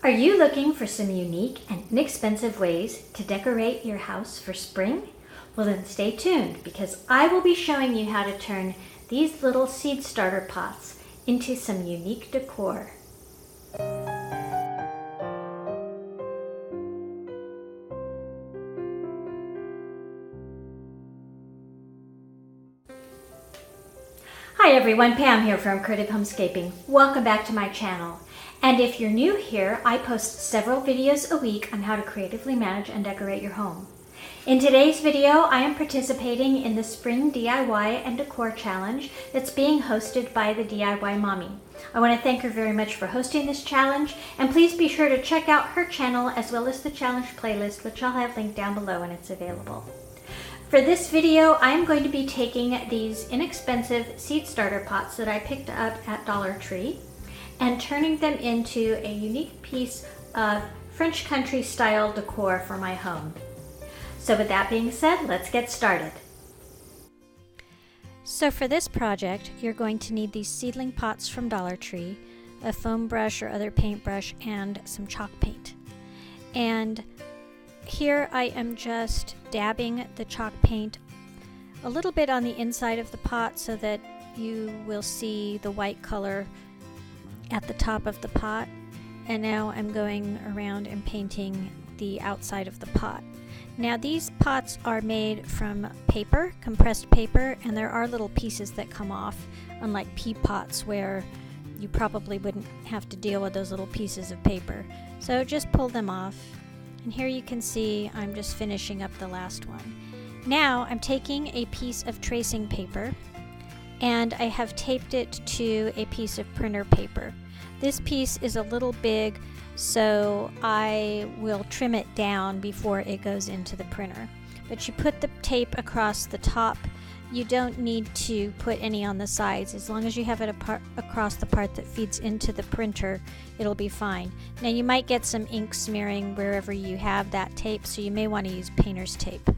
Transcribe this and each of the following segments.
Are you looking for some unique and inexpensive ways to decorate your house for spring? Well, then stay tuned because I will be showing you how to turn these little seed starter pots into some unique decor. Hi everyone, Pam here from Creative Homescaping. Welcome back to my channel. And if you're new here, I post several videos a week on how to creatively manage and decorate your home. In today's video, I am participating in the Spring DIY and Decor Challenge that's being hosted by the DIY Mommy. I want to thank her very much for hosting this challenge, and please be sure to check out her channel as well as the challenge playlist, which I'll have linked down below when it's available. For this video, I'm going to be taking these inexpensive seed starter pots that I picked up at Dollar Tree and turning them into a unique piece of French country style decor for my home. So with that being said, let's get started. So for this project, you're going to need these seedling pots from Dollar Tree, a foam brush or other paintbrush, and some chalk paint. And here I am just dabbing the chalk paint a little bit on the inside of the pot so that you will see the white color at the top of the pot. And now I'm going around and painting the outside of the pot. Now these pots are made from paper, compressed paper, and there are little pieces that come off, unlike pea pots where you probably wouldn't have to deal with those little pieces of paper. So just pull them off. And here you can see I'm just finishing up the last one. Now I'm taking a piece of tracing paper and I have taped it to a piece of printer paper. This piece is a little big, so I will trim it down before it goes into the printer. But you put the tape across the top. You don't need to put any on the sides. As long as you have it across the part that feeds into the printer, it'll be fine. Now you might get some ink smearing wherever you have that tape, so you may want to use painter's tape.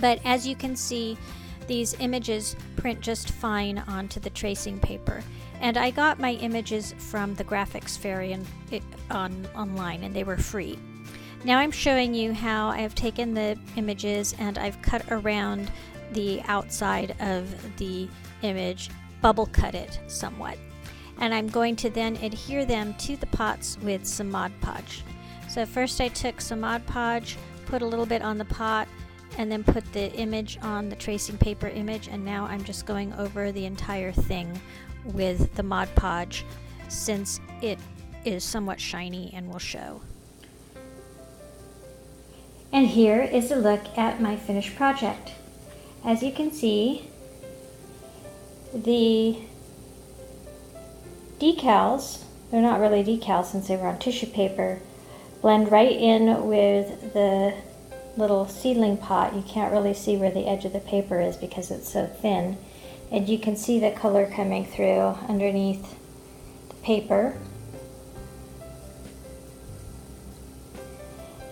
But as you can see, these images print just fine onto the tracing paper. And I got my images from the graphics fairy online, and they were free. Now I'm showing you how I have taken the images and I've cut around the outside of the image, bubble cut it somewhat. And I'm going to then adhere them to the pots with some Mod Podge. So first I took some Mod Podge, put a little bit on the pot, and then put the image on the tracing paper image, and now I'm just going over the entire thing with the Mod Podge since it is somewhat shiny and will show. And here is a look at my finished project. As you can see, the decals, they're not really decals since they were on tissue paper, blend right in with the little seedling pot. You can't really see where the edge of the paper is because it's so thin. And you can see the color coming through underneath the paper.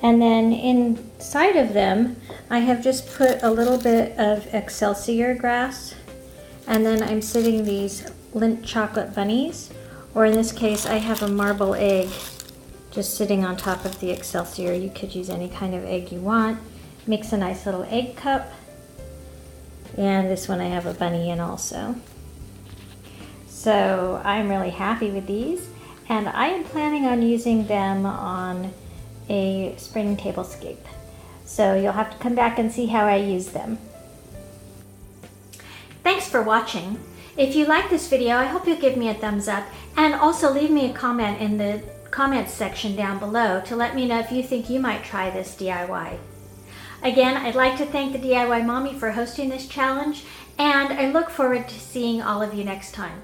And then inside of them, I have just put a little bit of Excelsior grass, and then I'm sitting these Lindt chocolate bunnies, or in this case, I have a marble egg just sitting on top of the Excelsior. You could use any kind of egg you want. Makes a nice little egg cup. And this one I have a bunny in also. So I'm really happy with these, and I am planning on using them on a spring tablescape. So you'll have to come back and see how I use them. Thanks for watching. If you like this video, I hope you'll give me a thumbs up, and also leave me a comment in the comments section down below to let me know if you think you might try this DIY. Again, I'd like to thank the DIY Mommy for hosting this challenge, and I look forward to seeing all of you next time.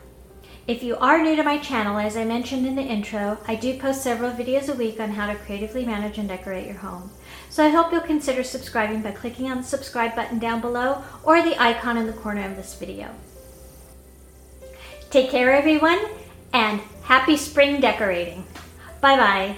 If you are new to my channel, as I mentioned in the intro, I do post several videos a week on how to creatively manage and decorate your home. So I hope you'll consider subscribing by clicking on the subscribe button down below or the icon in the corner of this video. Take care everyone, and happy spring decorating. Bye bye.